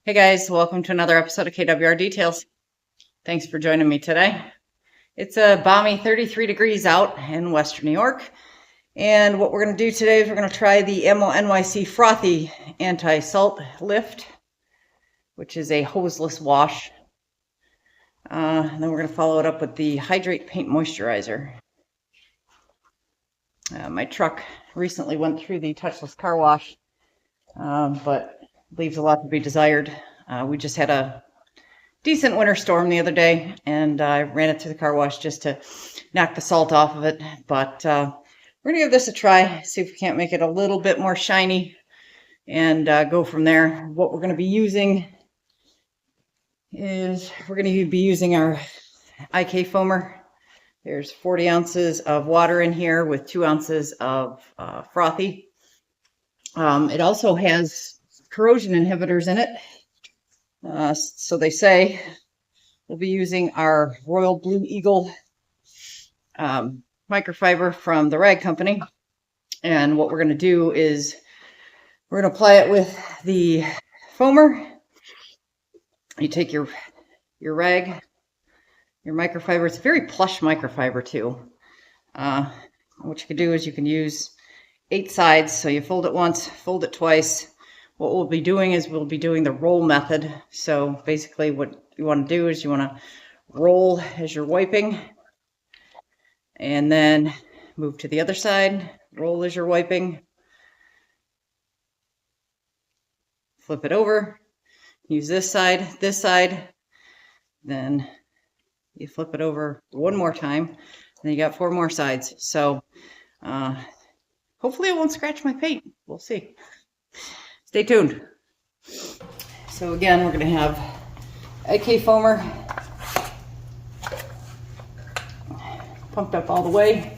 Hey guys, welcome to another episode of KWR Details. Thanks for joining me today. It's a balmy 33 degrees out in Western New York. And what we're going to do today is we're going to try the NYC Frothy Anti-Salt Lift, which is a hoseless wash. And then we're going to follow it up with the Hydrate Paint Moisturizer. My truck recently went through the touchless car wash, but leaves a lot to be desired. We just had a decent winter storm the other day, and I ran it through the car wash just to knock the salt off of it. But we're going to give this a try, see if we can't make it a little bit more shiny, and go from there. What we're going to be using is we're going to be using our IK foamer. There's 40 ounces of water in here with 2 ounces of Frothy. It also has corrosion inhibitors in it. So they say. We'll be using our Royal Blue Eagle microfiber from the rag company. And what we're going to do is we're going to apply it with the foamer. You take your rag, your microfiber. It's a very plush microfiber too. What you can do is you can use 8 sides. So you fold it once, fold it twice. What we'll be doing is we'll be doing the roll method. So basically what you want to do is you want to roll as you're wiping, and then move to the other side, roll as you're wiping, flip it over, use this side, then you flip it over one more time, and then you got 4 more sides. So hopefully it won't scratch my paint. We'll see. Stay tuned. So again, we're going to have IK foamer pumped up all the way.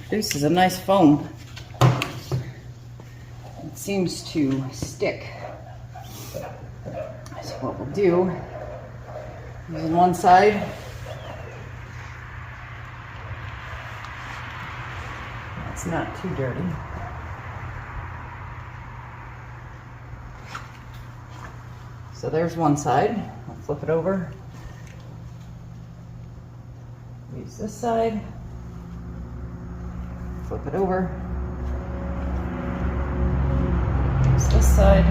Produces a nice foam. It seems to stick. So what we'll do, using one side, it's not too dirty. So there's one side. I'll flip it over. Use this side. Flip it over. Use this side.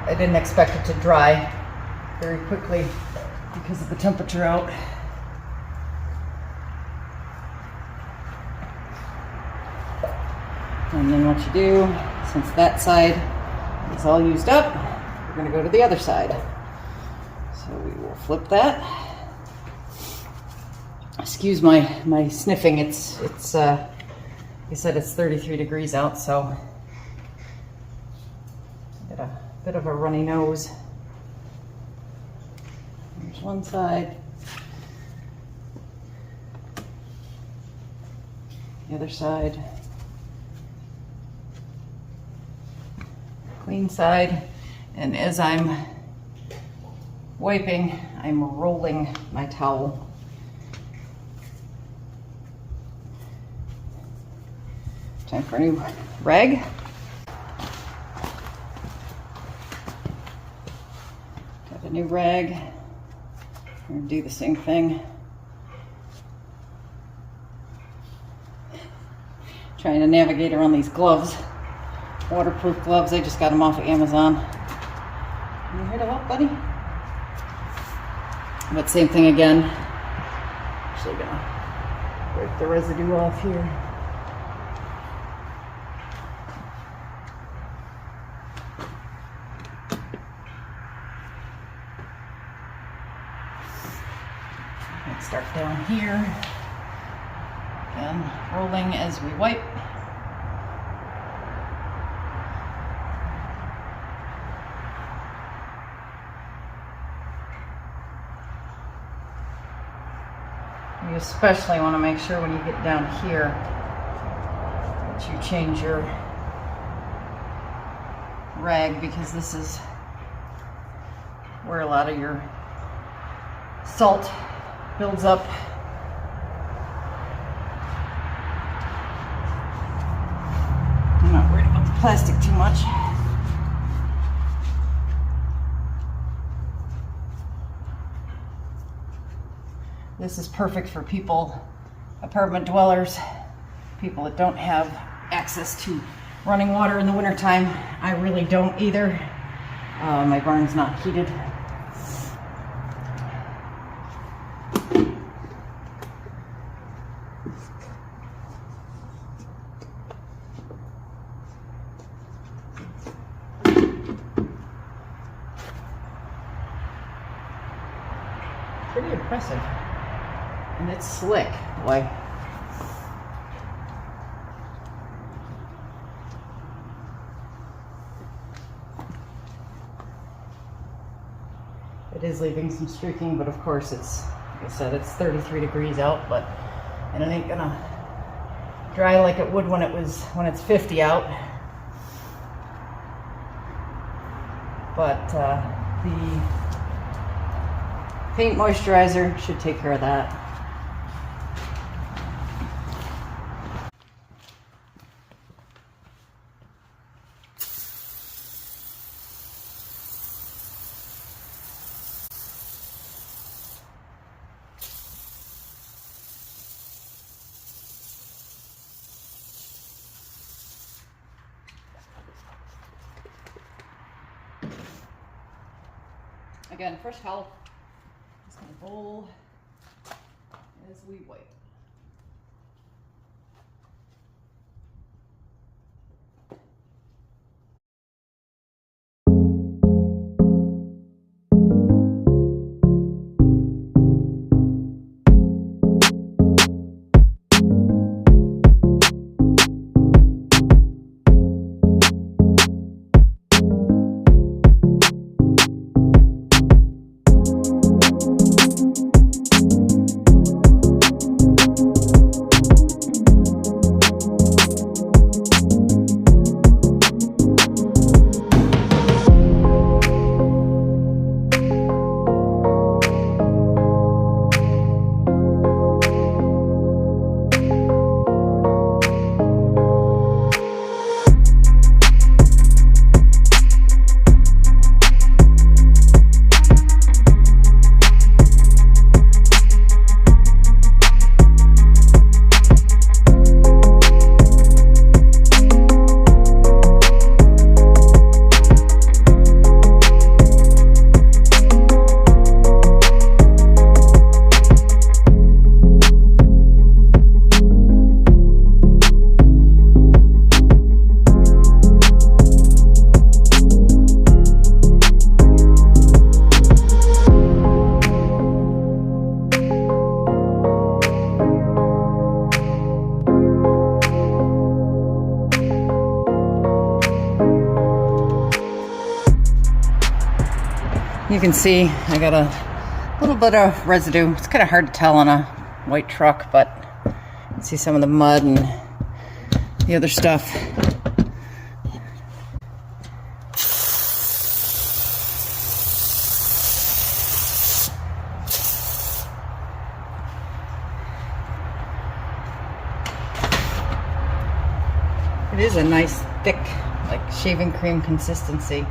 I didn't expect it to dry very quickly because of the temperature out. And then what you do, since that side is all used up, we're going to go to the other side. So we will flip that. Excuse my sniffing. It's like I said, it's 33 degrees out, so I got a bit of a runny nose. There's one side. The other side. Clean side. And as I'm wiping, I'm rolling my towel. Time for a new rag. Got a new rag. I'm going to do the same thing. Trying to navigate around these gloves. Waterproof gloves. I just got them off of Amazon. You here to help, buddy? But same thing again. Actually gonna break the residue off here. Let's start down here. Again, rolling as we wipe. You especially want to make sure when you get down here that you change your rag, because this is where a lot of your salt builds up. I'm not worried about the plastic too much. This is perfect for people, apartment dwellers, people that don't have access to running water in the wintertime. I really don't either. My barn's not heated. Pretty impressive. And it's slick, boy. It is leaving some streaking, but of course it's, like I said, it's 33 degrees out, and it ain't gonna dry like it would when it's 50 out. But the paint moisturizer should take care of that. Again, fresh towel. Just gonna bowl as we wipe. You can see I got a little bit of residue. It's kind of hard to tell on a white truck, but you can see some of the mud and the other stuff. It is a nice thick, like shaving cream consistency.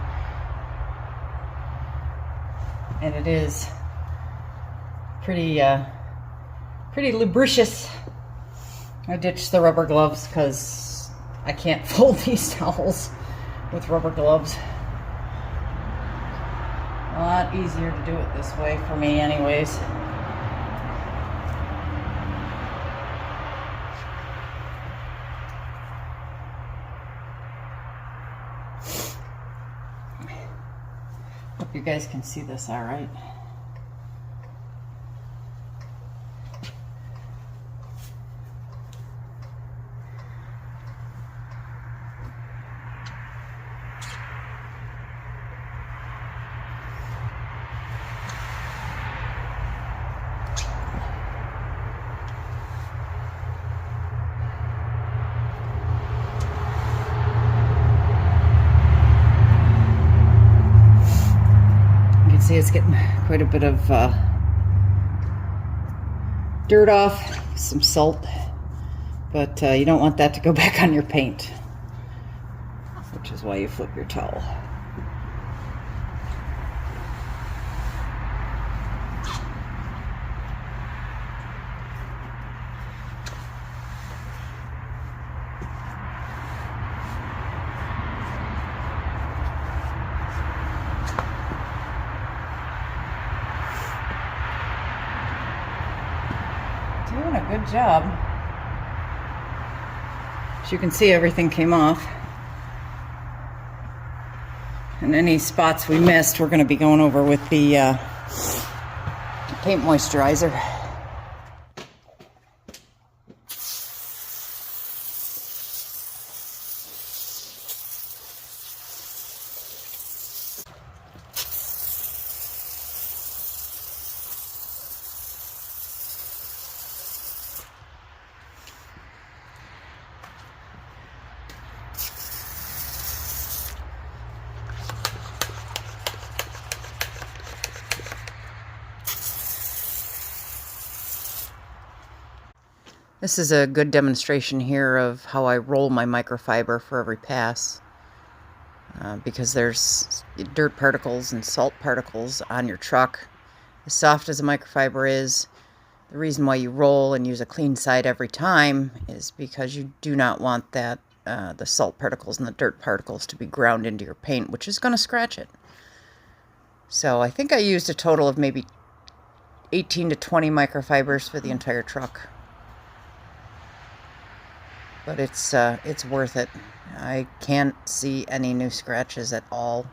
And it is pretty lubricious. I ditched the rubber gloves because I can't fold these towels with rubber gloves. A lot easier to do it this way for me anyways. Hope you guys can see this all right. it's getting quite a bit of dirt off, some salt, but you don't want that to go back on your paint, which is why you flip your towel. Doing a good job. As you can see, everything came off. And any spots we missed, we're going to be going over with the paint moisturizer. This is a good demonstration here of how I roll my microfiber for every pass, because there's dirt particles and salt particles on your truck. As soft as a microfiber is, the reason why you roll and use a clean side every time is because you do not want that the salt particles and the dirt particles to be ground into your paint, which is going to scratch it. So I think I used a total of maybe 18 to 20 microfibers for the entire truck. But it's worth it. I can't see any new scratches at all.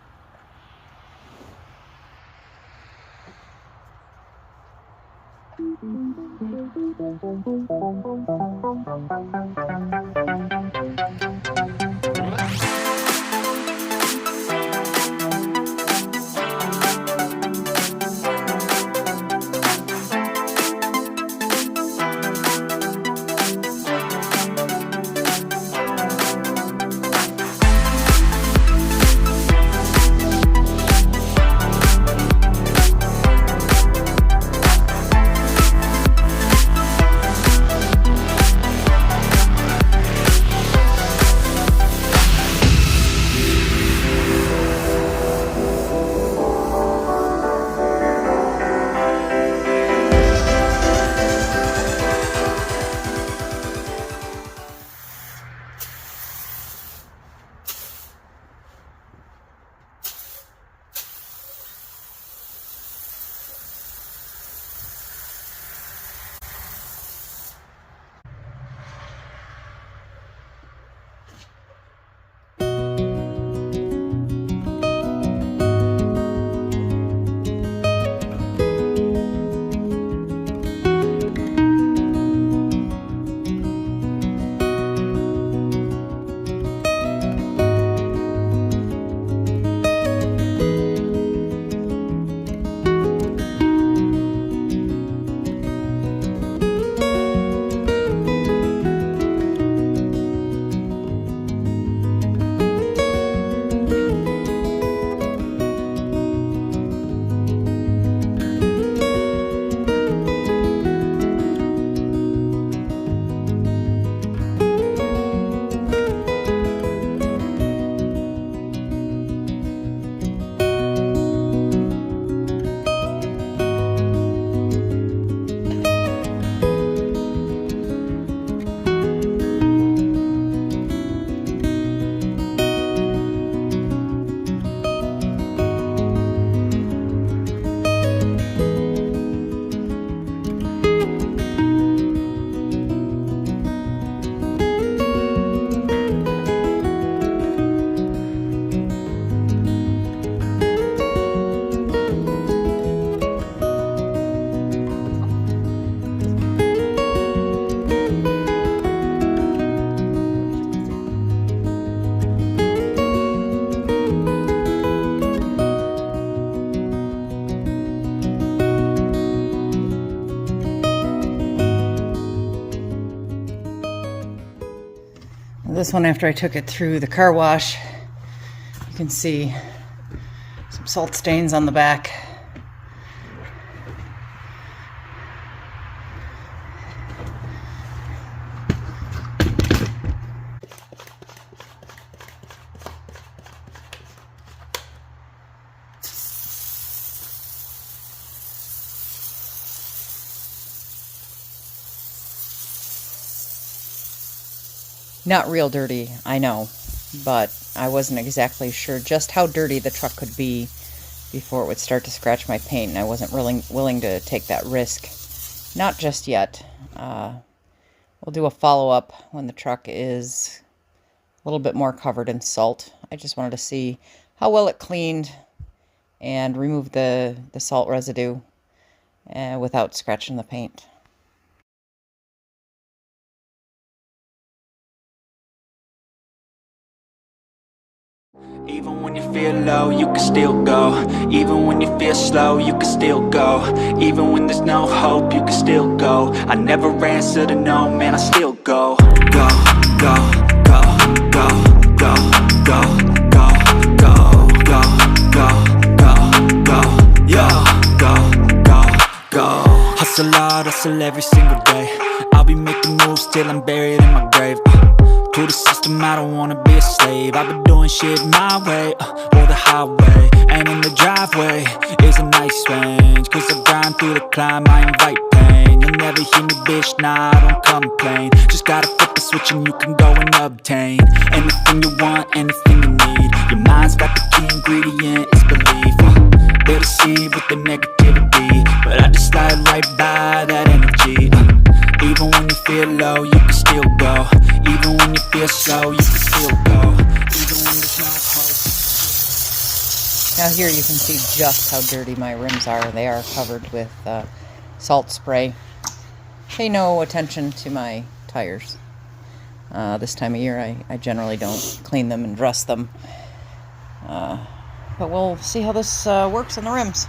This one, after I took it through the car wash, you can see some salt stains on the back. Not real dirty, I know, but I wasn't exactly sure just how dirty the truck could be before it would start to scratch my paint, and I wasn't really willing to take that risk. Not just yet. We'll do a follow-up when the truck is a little bit more covered in salt. I just wanted to see how well it cleaned and removed the salt residue without scratching the paint. Even when you feel low, you can still go. Even when you feel slow, you can still go. Even when there's no hope, you can still go. I never answer to no, man, I still go. Go, go, go, go, go, go, go, go, go, go, go, go, yo, go, go, go. Hustle hard, hustle every single day. I'll be making moves till I'm buried in my grave. To the system, I don't wanna be a slave. I've been doing shit my way, or the highway. And in the driveway is a nice range, cause I grind through the climb, I invite pain. You'll never hear me, bitch, nah, I don't complain. Just gotta flip the switch and you can go and obtain anything you want, anything you need. Your mind's got the key ingredient, it's belief. They deceive with the negativity, but I just slide right by that energy. Even when you feel low, you can still go. Even when you feel slow, you can still go. Even when there's no hope. Now here you can see just how dirty my rims are. They are covered with salt spray. Pay no attention to my tires. This time of year I generally don't clean them and dress them. But we'll see how this works on the rims.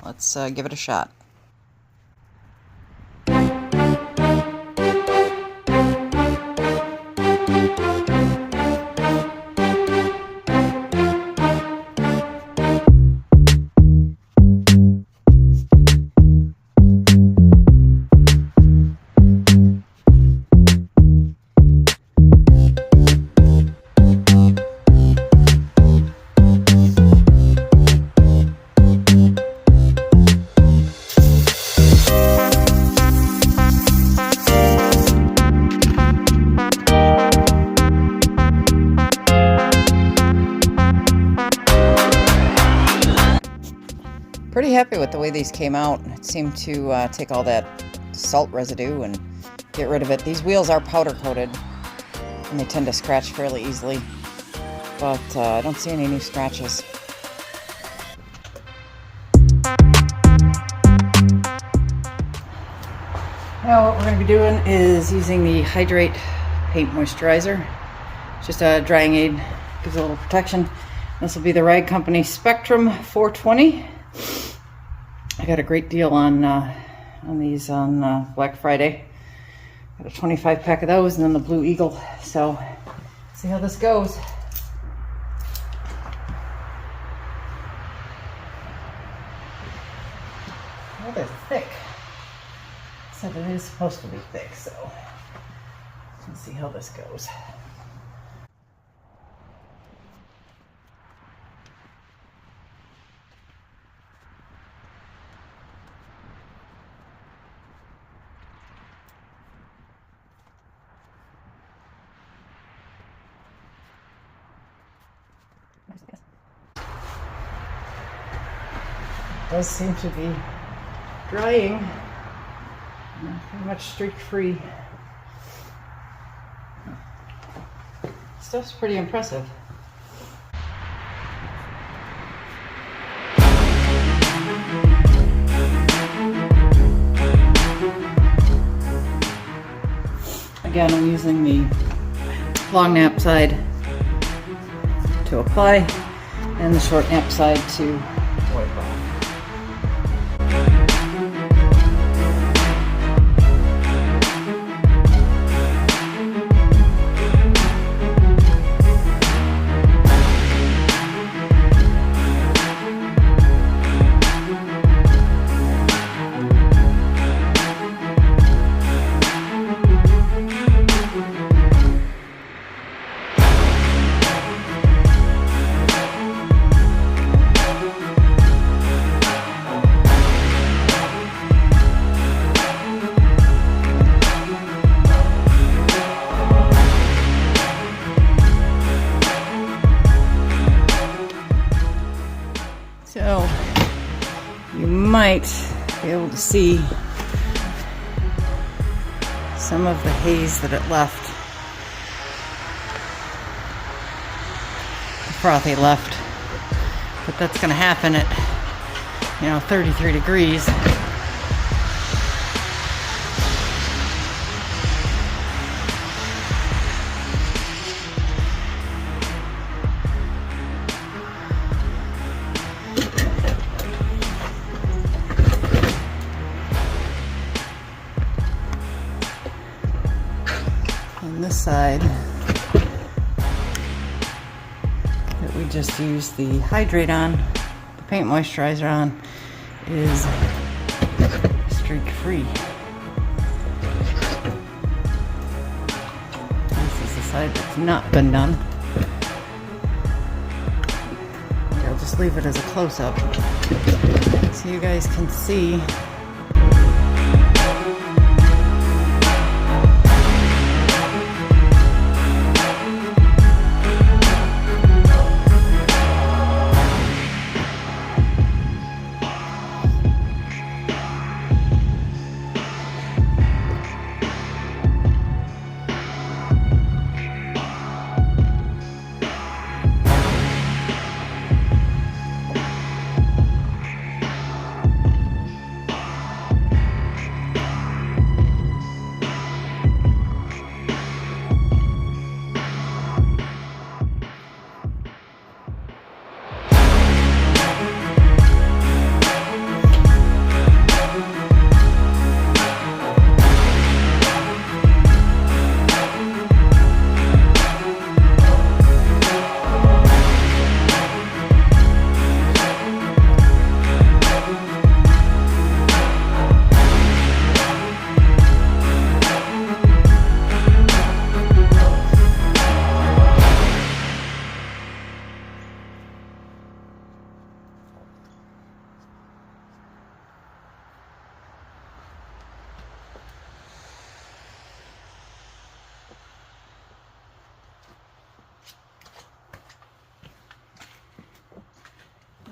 Let's give it a shot. Pretty happy with the way these came out. It seemed to take all that salt residue and get rid of it. These wheels are powder coated and they tend to scratch fairly easily, but I don't see any new scratches. Now what we're going to be doing is using the Hydrate Paint Moisturizer. It's just a drying aid, gives a little protection. This will be the Rag Company Spectrum 420. I got a great deal on these on Black Friday. Got a 25 pack of those and then the Blue Eagle. So, let's see how this goes. Rather thick. Except it is supposed to be thick, so let's see how this goes. Does seem to be drying, pretty much streak-free. Stuff's pretty impressive. Again, I'm using the long nap side to apply and the short nap side to wipe off. might be able to see some of the haze that it left. The Frothy left. But that's going to happen at, 33 degrees. On this side that we just used the Hydrate on, the paint moisturizer on, is streak free. This is the side that's not been done. I'll just leave it as a close-up so you guys can see.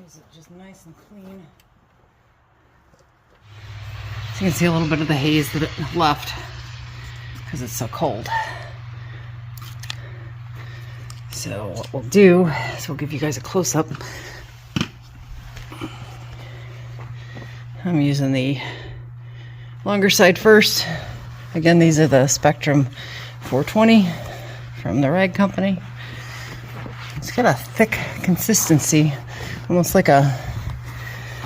Is it just nice and clean? So you can see a little bit of the haze that it left because it's so cold. So what we'll do is we'll give you guys a close-up. I'm using the longer side first. Again, these are the Spectrum 420 from the rag company. It's got a thick consistency, almost like a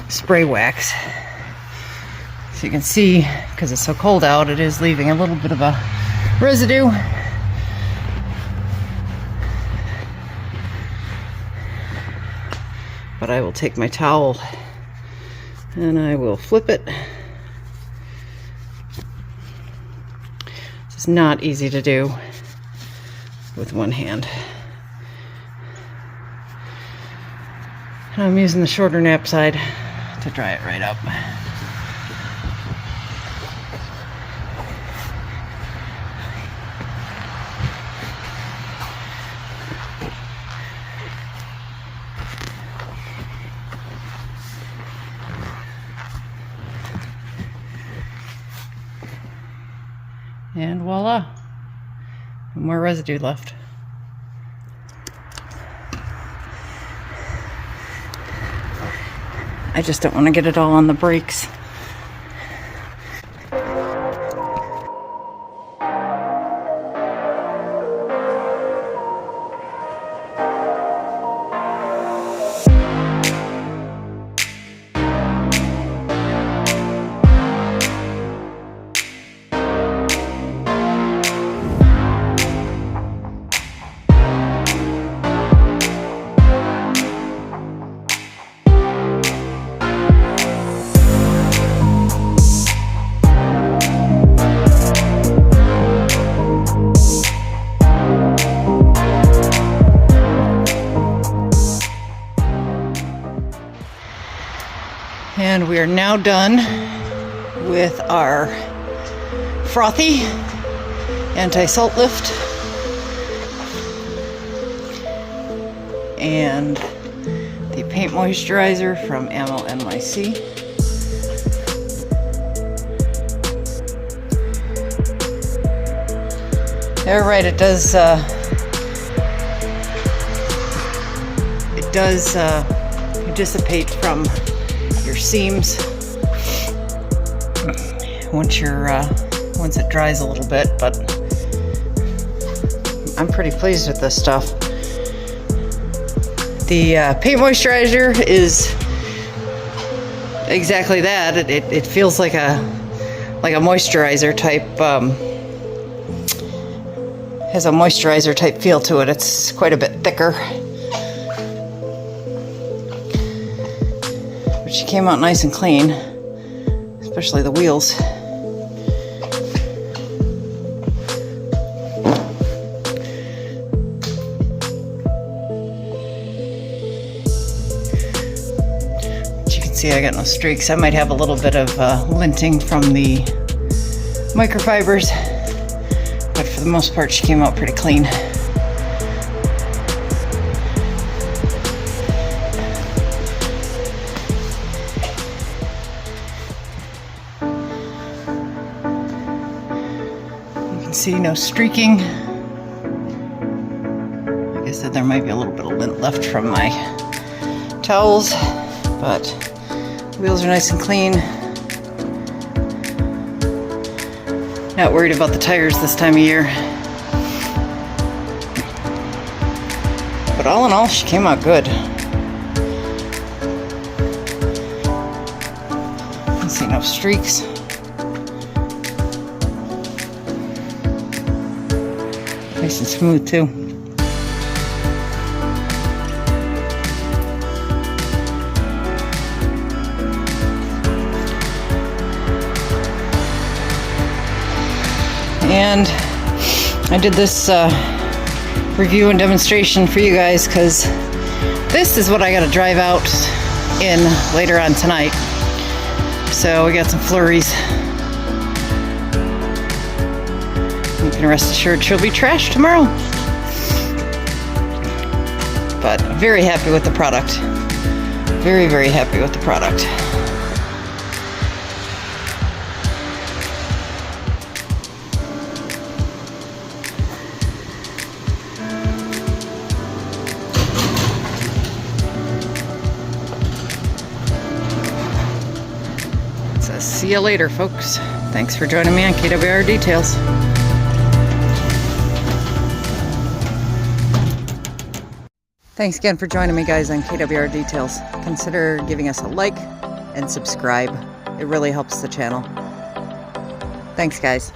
spray wax. So you can see, because it's so cold out, it is leaving a little bit of a residue. But I will take my towel and I will flip it. It's not easy to do with one hand. And I'm using the shorter nap side to dry it right up. And voila, no more residue left. I just don't want to get it all on the brakes. And we are now done with our Frothy anti-salt lift and the paint moisturizer from NYC. They're right, it does dissipate from your seams once it dries a little bit, but I'm pretty pleased with this stuff. The paint moisturizer is exactly that. It feels like a moisturizer type, has a moisturizer type feel to it. It's quite a bit thicker. But she came out nice and clean, especially the wheels. See, I got no streaks. I might have a little bit of linting from the microfibers, but for the most part she came out pretty clean. You can see no streaking. Like I said, there might be a little bit of lint left from my towels, but wheels are nice and clean. Not worried about the tires this time of year. But all in all, she came out good. You can see no streaks. Nice and smooth too. And I did this review and demonstration for you guys because this is what I got to drive out in later on tonight. So we got some flurries. You can rest assured she'll be trashed tomorrow. But very happy with the product. Very, very happy with the product. See you later, folks. Thanks for joining me on KWR Details. Thanks again for joining me, guys, on KWR Details. Consider giving us a like and subscribe. It really helps the channel. Thanks, guys.